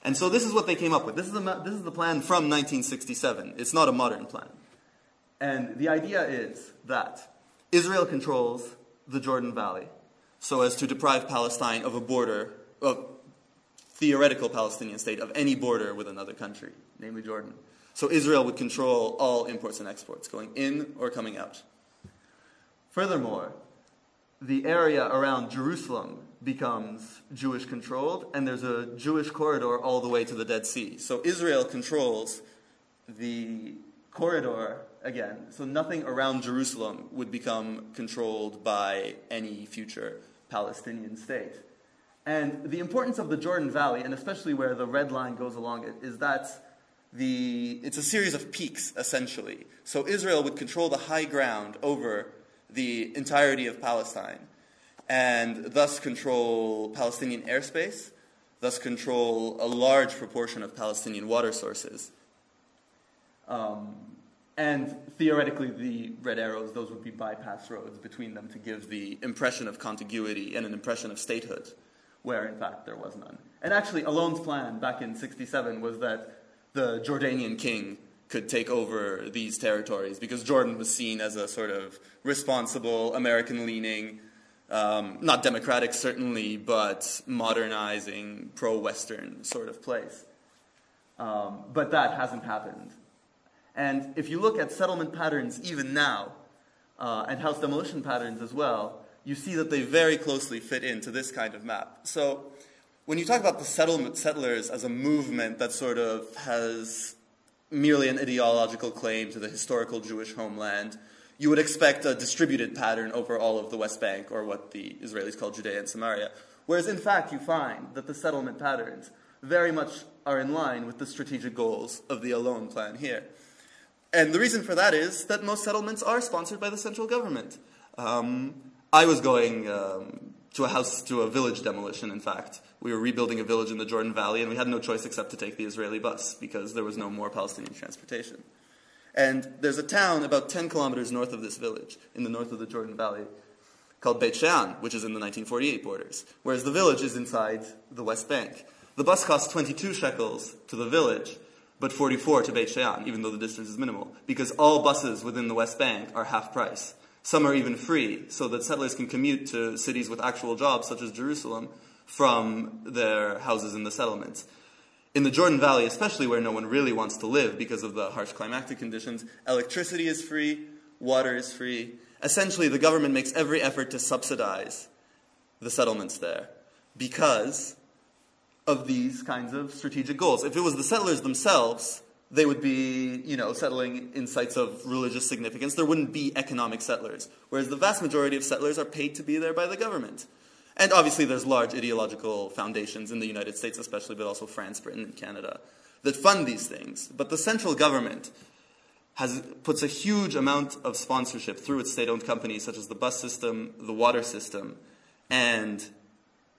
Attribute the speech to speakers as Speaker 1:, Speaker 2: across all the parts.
Speaker 1: And so this is what they came up with. This is the plan from 1967. It's not a modern plan. And the idea is that Israel controls the Jordan Valley so as to deprive Palestine of a border, of theoretical Palestinian state, of any border with another country, namely Jordan. So Israel would control all imports and exports, going in or coming out. Furthermore, the area around Jerusalem becomes Jewish-controlled, and there's a Jewish corridor all the way to the Dead Sea. So Israel controls the corridor, again, so nothing around Jerusalem would become controlled by any future Palestinian state. And the importance of the Jordan Valley, and especially where the red line goes along it, is that it's a series of peaks, essentially. So Israel would control the high ground over the entirety of Palestine, and thus control Palestinian airspace, thus control a large proportion of Palestinian water sources. And theoretically, the red arrows, those would be bypass roads between them to give the impression of contiguity and an impression of statehood, where in fact there was none. And actually, Alon's plan back in '67 was that the Jordanian king could take over these territories because Jordan was seen as a sort of responsible, American-leaning, not democratic certainly, but modernizing, pro-Western sort of place. But that hasn't happened. And if you look at settlement patterns even now, and house demolition patterns as well, you see that they very closely fit into this kind of map. So when you talk about the settlers as a movement that sort of has merely an ideological claim to the historical Jewish homeland, you would expect a distributed pattern over all of the West Bank, or what the Israelis call Judea and Samaria. Whereas in fact you find that the settlement patterns very much are in line with the strategic goals of the Alon plan here. And the reason for that is that most settlements are sponsored by the central government. I was going to a village demolition, in fact. We were rebuilding a village in the Jordan Valley, and we had no choice except to take the Israeli bus, because there was no more Palestinian transportation. And there's a town about 10 kilometers north of this village, in the north of the Jordan Valley, called Beit Shean, which is in the 1948 borders, whereas the village is inside the West Bank. The bus costs 22 shekels to the village, but 44 to Beit Shean, even though the distance is minimal, because all buses within the West Bank are half price. Some are even free, so that settlers can commute to cities with actual jobs, such as Jerusalem, from their houses in the settlements. In the Jordan Valley, especially where no one really wants to live because of the harsh climatic conditions, electricity is free, water is free. Essentially, the government makes every effort to subsidize the settlements there because of these kinds of strategic goals. If it was the settlers themselves, they would be, settling in sites of religious significance. There wouldn't be economic settlers, whereas the vast majority of settlers are paid to be there by the government. And obviously there's large ideological foundations in the United States especially, but also France, Britain, and Canada, that fund these things. But the central government puts a huge amount of sponsorship through its state-owned companies, such as the bus system, the water system, and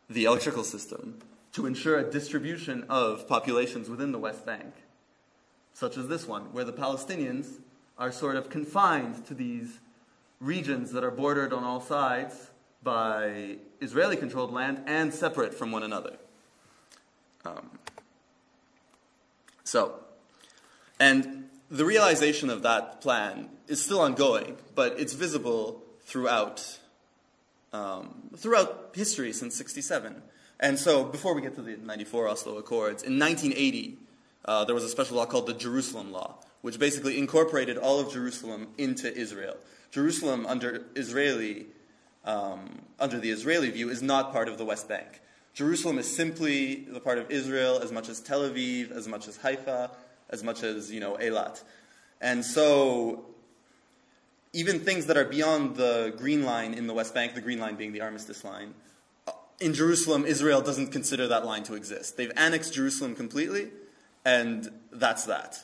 Speaker 1: the electrical system, to ensure a distribution of populations within the West Bank, such as this one, where the Palestinians are sort of confined to these regions that are bordered on all sides by Israeli-controlled land and separate from one another. And the realization of that plan is still ongoing, but it's visible throughout history since '67. And so, before we get to the '94 Oslo Accords, in 1980, there was a special law called the Jerusalem Law, which basically incorporated all of Jerusalem into Israel. Jerusalem, under the Israeli view, is not part of the West Bank. Jerusalem is simply the part of Israel as much as Tel Aviv, as much as Haifa, as much as, Eilat. And so, even things that are beyond the green line in the West Bank, the green line being the armistice line, in Jerusalem, Israel doesn't consider that line to exist. They've annexed Jerusalem completely, and that's that.